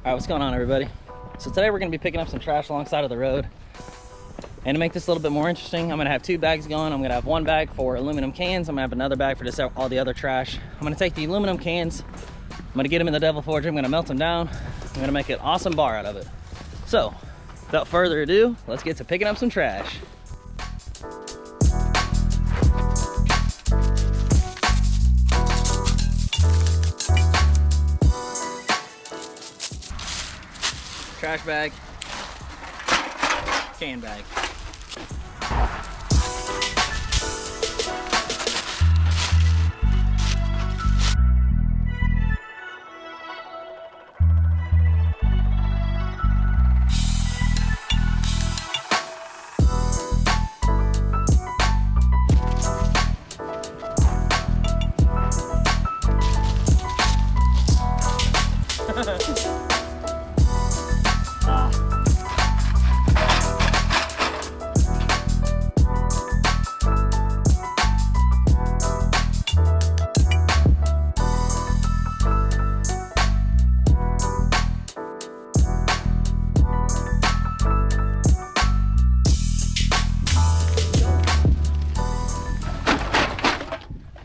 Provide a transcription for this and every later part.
Alright, what's going on, everybody? So today we're going to be picking up some trash alongside of the road. And to make this a little bit more interesting, I'm going to have two bags going. I'm going to have one bag for aluminum cans. I'm going to have another bag for just all the other trash. I'm going to take the aluminum cans, I'm going to get them in the DevilForge, I'm going to melt them down, I'm going to make an awesome bar out of it. So, without further ado, let's get to picking up some trash. Trash bag, can bag.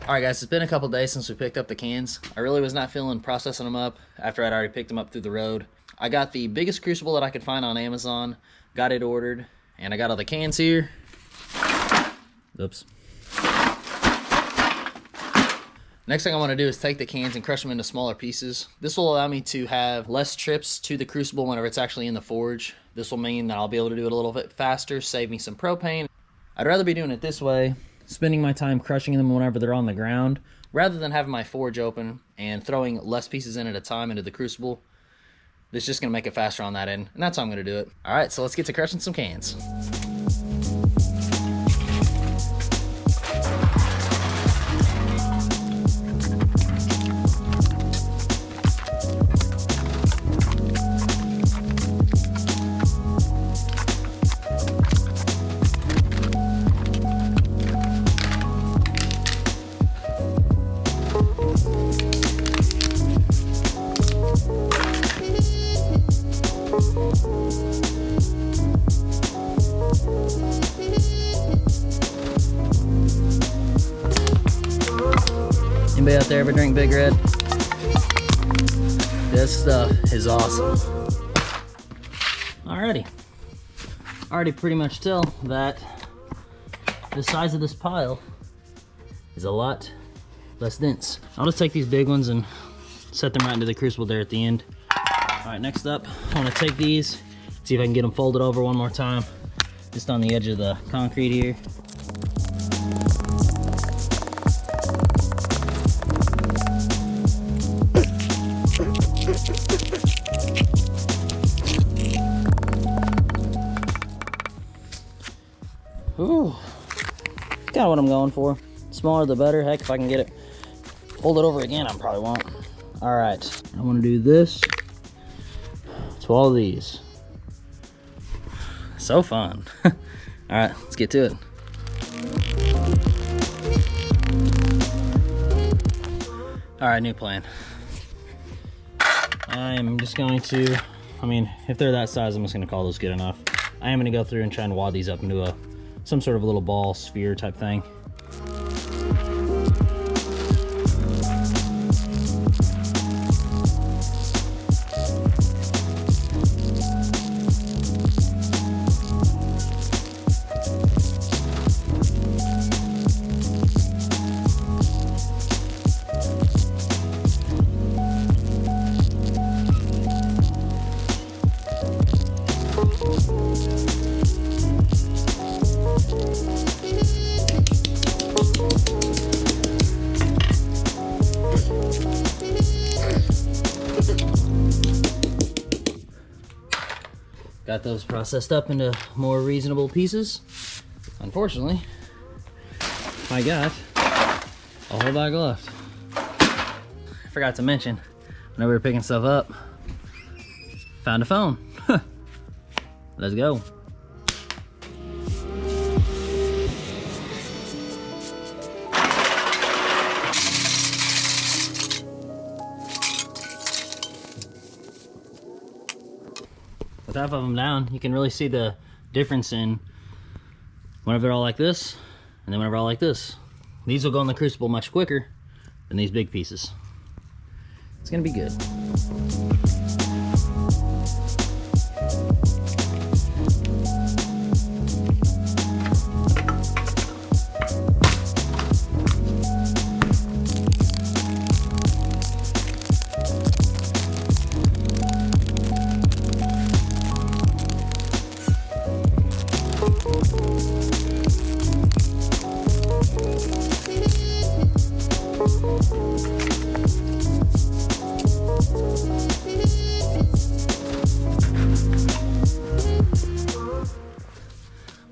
Alright guys, it's been a couple days since we picked up the cans. I really was not feeling processing them up after I'd already picked them up through the road. I got the biggest crucible that I could find on Amazon, got it ordered, and I got all the cans here. Oops. Next thing I want to do is take the cans and crush them into smaller pieces. This will allow me to have less trips to the crucible whenever it's actually in the forge. This will mean that I'll be able to do it a little bit faster, save me some propane. I'd rather be doing it this way, spending my time crushing them whenever they're on the ground, rather than having my forge open and throwing less pieces in at a time into the crucible. This is just going to make it faster on that end, and that's how I'm going to do it. Alright, so let's get to crushing some cans. Anybody out there ever drink Big Red? This stuff is awesome. Alrighty. Already pretty much tell that the size of this pile is a lot less dense. I'll just take these big ones and set them right into the crucible there at the end. Alright, next up, I want to take these, see if I can get them folded over one more time, just on the edge of the concrete here. Ooh, kind of what I'm going for. Smaller the better. Heck, if I can get it folded over again, I probably won't. All right, I want to do this to all these. So fun. All right, let's get to it. All right, new plan. I'm just going to, if they're that size, I'm just going to call those good enough. I am going to go through and try and wad these up into some sort of a little ball, sphere type thing. Got those processed up into more reasonable pieces. Unfortunately, I got a whole bag left. I forgot to mention, whenever we were picking stuff up, found a phone. Let's go. half of them down, you can really see the difference in whenever they're all like this and then whenever they're all like this. These will go in the crucible much quicker than these big pieces. It's gonna be good.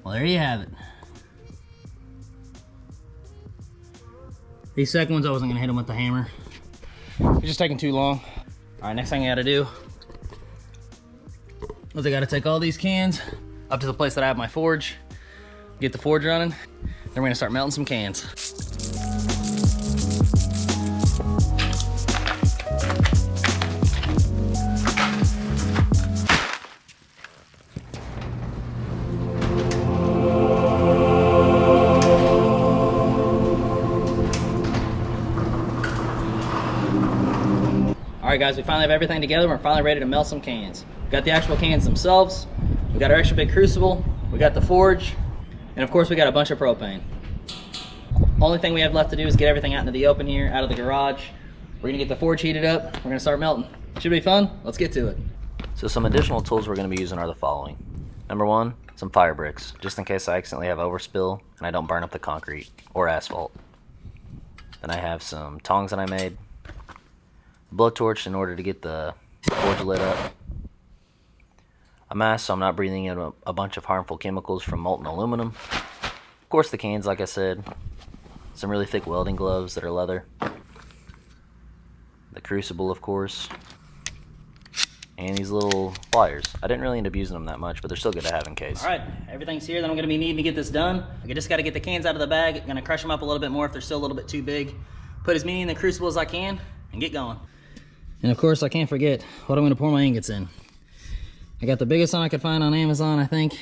Well, there you have it. These second ones, I wasn't gonna hit them with the hammer. It's just taking too long. All right, next thing I gotta do is I gotta take all these cans up to the place that I have my forge, get the forge running, then we're gonna start melting some cans. All right guys, we finally have everything together. We're finally ready to melt some cans. We got the actual cans themselves. We got our extra big crucible. We got the forge. And of course we got a bunch of propane. Only thing we have left to do is get everything out into the open here, out of the garage. We're gonna get the forge heated up. We're gonna start melting. Should be fun. Let's get to it. So some additional tools we're gonna be using are the following. Number one, some fire bricks, just in case I accidentally have overspill and I don't burn up the concrete or asphalt. Then I have some tongs that I made. Blowtorch in order to get the forge lit up. A mask so I'm not breathing in a bunch of harmful chemicals from molten aluminum. Of course the cans, like I said. Some really thick welding gloves that are leather. The crucible, of course. And these little pliers. I didn't really end up using them that much, but they're still good to have in case. Alright, everything's here that I'm going to be needing to get this done. I just got to get the cans out of the bag. I'm going to crush them up a little bit more if they're still a little bit too big. Put as many in the crucible as I can and get going. And of course I can't forget what I'm going to pour my ingots in. I got the biggest one I could find on Amazon, I think.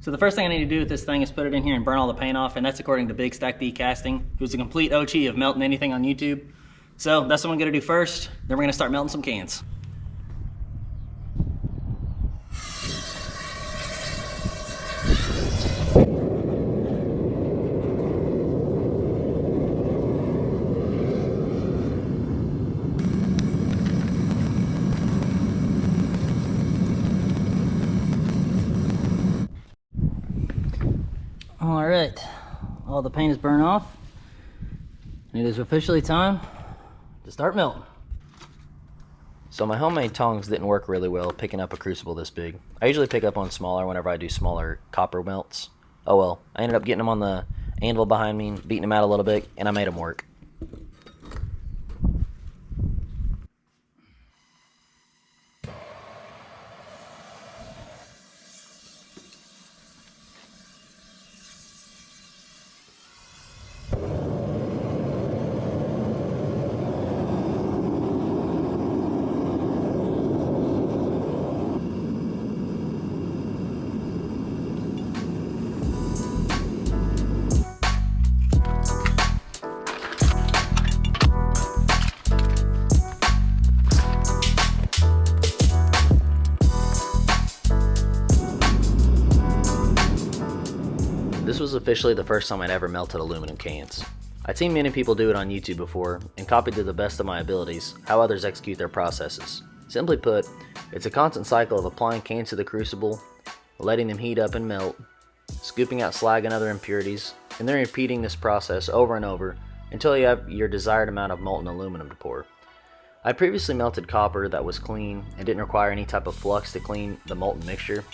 So the first thing I need to do with this thing is put it in here and burn all the paint off, and that's according to Big Stack D Casting, who's a complete OG of melting anything on YouTube. So that's what I'm going to do first, then we're going to start melting some cans. All right, all the paint is burned off, and it is officially time to start melting. So my homemade tongs didn't work really well picking up a crucible this big. I usually pick up on smaller whenever I do smaller copper melts. Oh well, I ended up getting them on the anvil behind me, beating them out a little bit, and I made them work. This was officially the first time I'd ever melted aluminum cans. I'd seen many people do it on YouTube before and copied to the best of my abilities how others execute their processes. Simply put, it's a constant cycle of applying cans to the crucible, letting them heat up and melt, scooping out slag and other impurities, and then repeating this process over and over until you have your desired amount of molten aluminum to pour. I previously melted copper that was clean and didn't require any type of flux to clean the molten mixture.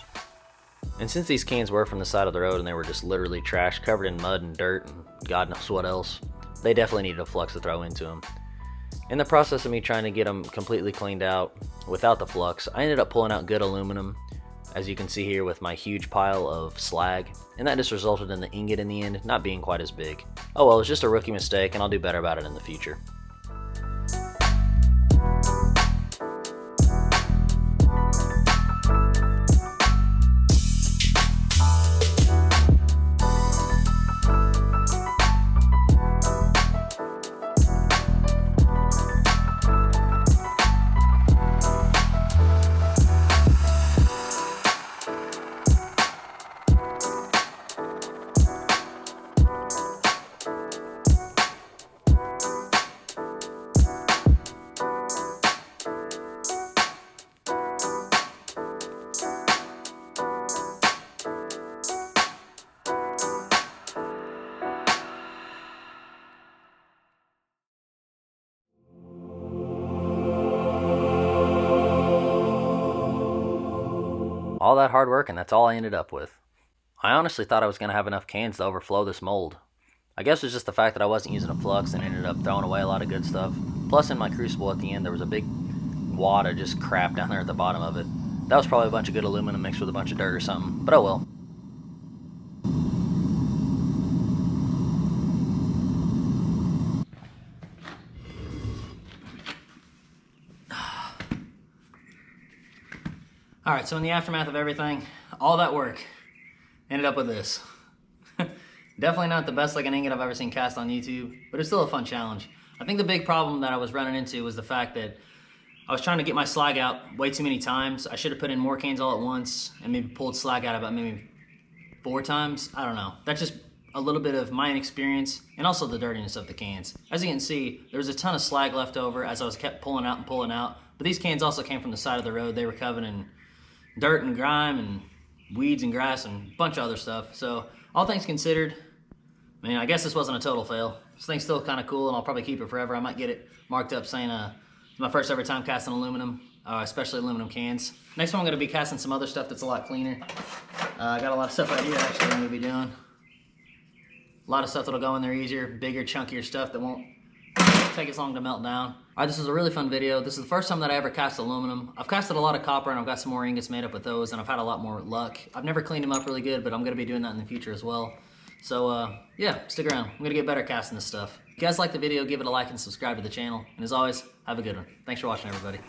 And since these cans were from the side of the road and they were just literally trash, covered in mud and dirt and God knows what else, they definitely needed a flux to throw into them. In the process of me trying to get them completely cleaned out without the flux, I ended up pulling out good aluminum, as you can see here with my huge pile of slag, and that just resulted in the ingot in the end not being quite as big. Oh well, it's just a rookie mistake and I'll do better about it in the future. All that hard work, and that's all I ended up with. I honestly thought I was going to have enough cans to overflow this mold. I guess it was just the fact that I wasn't using a flux and ended up throwing away a lot of good stuff. Plus in my crucible at the end there was a big wad of just crap down there at the bottom of it. That was probably a bunch of good aluminum mixed with a bunch of dirt or something, but oh well. Alright, so in the aftermath of everything, all that work ended up with this. Definitely not the best looking ingot I've ever seen cast on YouTube, but it's still a fun challenge. I think the big problem that I was running into was the fact that I was trying to get my slag out way too many times. I should have put in more cans all at once and maybe pulled slag out about maybe 4 times. I don't know. That's just a little bit of my inexperience and also the dirtiness of the cans. As you can see, there was a ton of slag left over as I was kept pulling out and pulling out. But these cans also came from the side of the road. They were covered in dirt and grime and weeds and grass and a bunch of other stuff. So all things considered, I mean, I guess this wasn't a total fail. This thing's still kind of cool and I'll probably keep it forever. I might get it marked up saying it's my first ever time casting aluminum, especially aluminum cans. Next one I'm going to be casting some other stuff that's a lot cleaner. I got a lot of stuff right here actually I'm going to be doing. A lot of stuff that'll go in there easier, bigger, chunkier stuff that won't take as long to melt down. Alright, this is a really fun video. This is the first time that I ever cast aluminum. I've casted a lot of copper and I've got some more ingots made up with those and I've had a lot more luck. I've never cleaned them up really good, but I'm going to be doing that in the future as well. So yeah, stick around. I'm going to get better casting this stuff. If you guys like the video, give it a like and subscribe to the channel. And as always, have a good one. Thanks for watching, everybody.